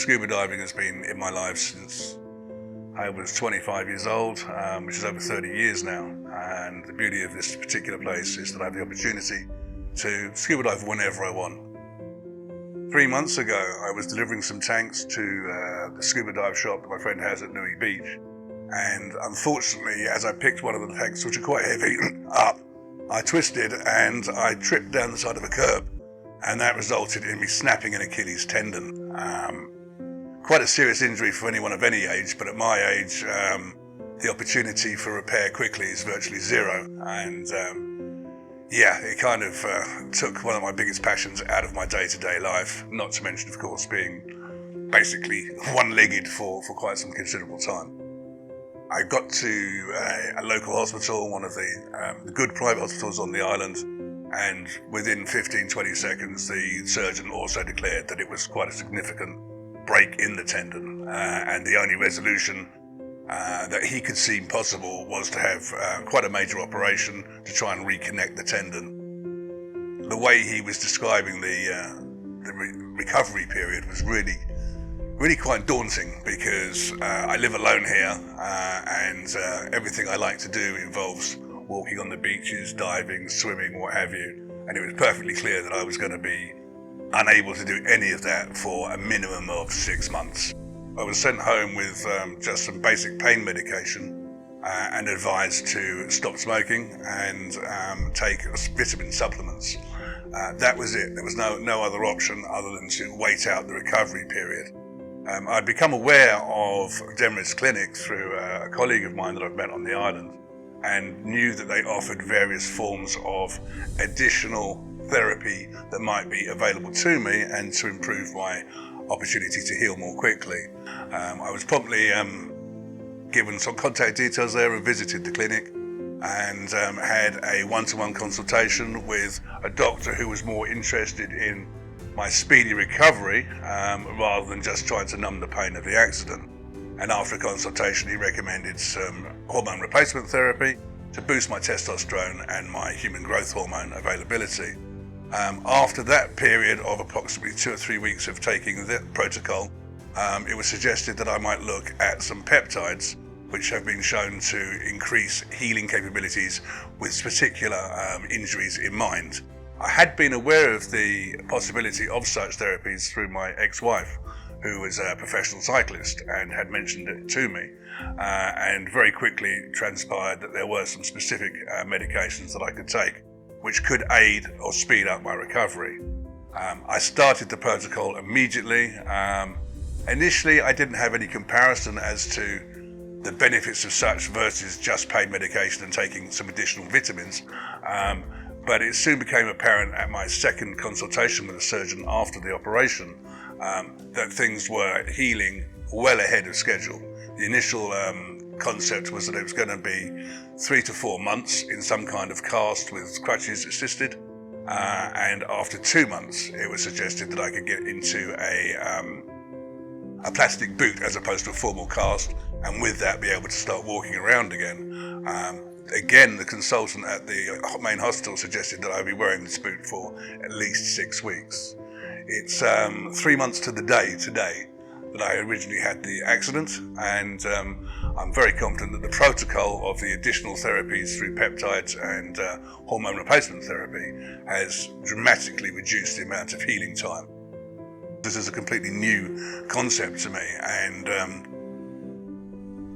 scuba diving has been in my life since I was 25 years old, which is over 30 years now. And the beauty of this particular place is that I have the opportunity to scuba dive whenever I want. 3 months ago, I was delivering some tanks to the scuba dive shop that my friend has at Nui Beach. And unfortunately, as I picked one of the tanks, which are quite heavy, up, I twisted and I tripped down the side of a curb. And that resulted in me snapping an Achilles tendon. Quite a serious injury for anyone of any age, but at my age, the opportunity for repair quickly is virtually zero. And yeah, it kind of took one of my biggest passions out of my day-to-day life, not to mention, of course, being basically one-legged for quite some considerable time. I got to a local hospital, one of the good private hospitals on the island, and within 15-20 seconds, the surgeon also declared that it was quite a significant break in the tendon, and the only resolution that he could see possible was to have quite a major operation to try and reconnect the tendon. The way he was describing the recovery period was really quite daunting, because I live alone here, and everything I like to do involves walking on the beaches, diving, swimming, what have you, and it was perfectly clear that I was going to be unable to do any of that for a minimum of 6 months. I was sent home with just some basic pain medication and advised to stop smoking and take vitamin supplements. That was it. There was no other option other than to wait out the recovery period. I'd become aware of Demarest Clinic through a colleague of mine that I've met on the island, and knew that they offered various forms of additional therapy that might be available to me and to improve my opportunity to heal more quickly. I was promptly given some contact details there and visited the clinic, and had a one-to-one consultation with a doctor who was more interested in my speedy recovery rather than just trying to numb the pain of the accident. And after a consultation, he recommended some hormone replacement therapy to boost my testosterone and my human growth hormone availability. After that period of approximately 2 or 3 weeks of taking the protocol, it was suggested that I might look at some peptides which have been shown to increase healing capabilities with particular injuries in mind. I had been aware of the possibility of such therapies through my ex-wife, who was a professional cyclist and had mentioned it to me, and very quickly transpired that there were some specific medications that I could take which could aid or speed up my recovery. I started the protocol immediately. Initially, I didn't have any comparison as to the benefits of such versus just pain medication and taking some additional vitamins, but it soon became apparent at my second consultation with the surgeon after the operation that things were healing well ahead of schedule. The initial concept was that it was going to be 3 to 4 months in some kind of cast with crutches assisted, and after 2 months it was suggested that I could get into a plastic boot as opposed to a formal cast, and with that be able to start walking around again. Again, the consultant at the main hospital suggested that I'd be wearing this boot for at least 6 weeks. It's 3 months to the day today that I originally had the accident, and I'm very confident that the protocol of the additional therapies through peptides and hormone replacement therapy has dramatically reduced the amount of healing time. This is a completely new concept to me, and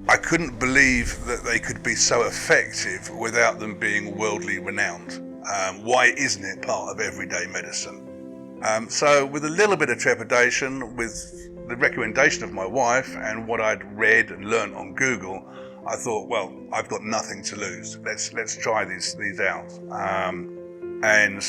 I couldn't believe that they could be so effective without them being worldly renowned. Why isn't it part of everyday medicine? So with a little bit of trepidation, with the recommendation of my wife and what I'd read and learned on Google, I thought, well, I've got nothing to lose. Let's try these out. And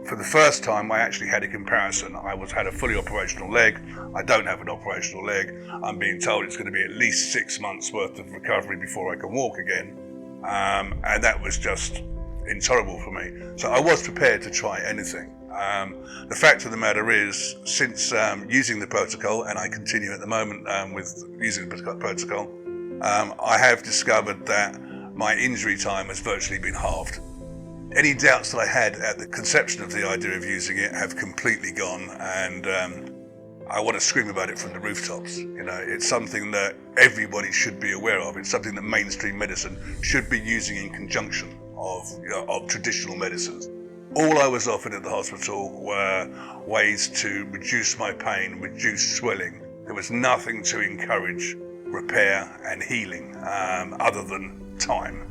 for the first time, I actually had a comparison. I had a fully operational leg. I don't have an operational leg. I'm being told it's going to be at least 6 months worth of recovery before I can walk again. And that was just intolerable for me. So I was prepared to try anything. The fact of the matter is, since using the protocol, and I continue at the moment with using the protocol, I have discovered that my injury time has virtually been halved. Any doubts that I had at the conception of the idea of using it have completely gone, and I want to scream about it from the rooftops. It's something that everybody should be aware of. It's something that mainstream medicine should be using in conjunction of traditional medicines. All I was offered at the hospital were ways to reduce my pain, reduce swelling. There was nothing to encourage repair and healing other than time.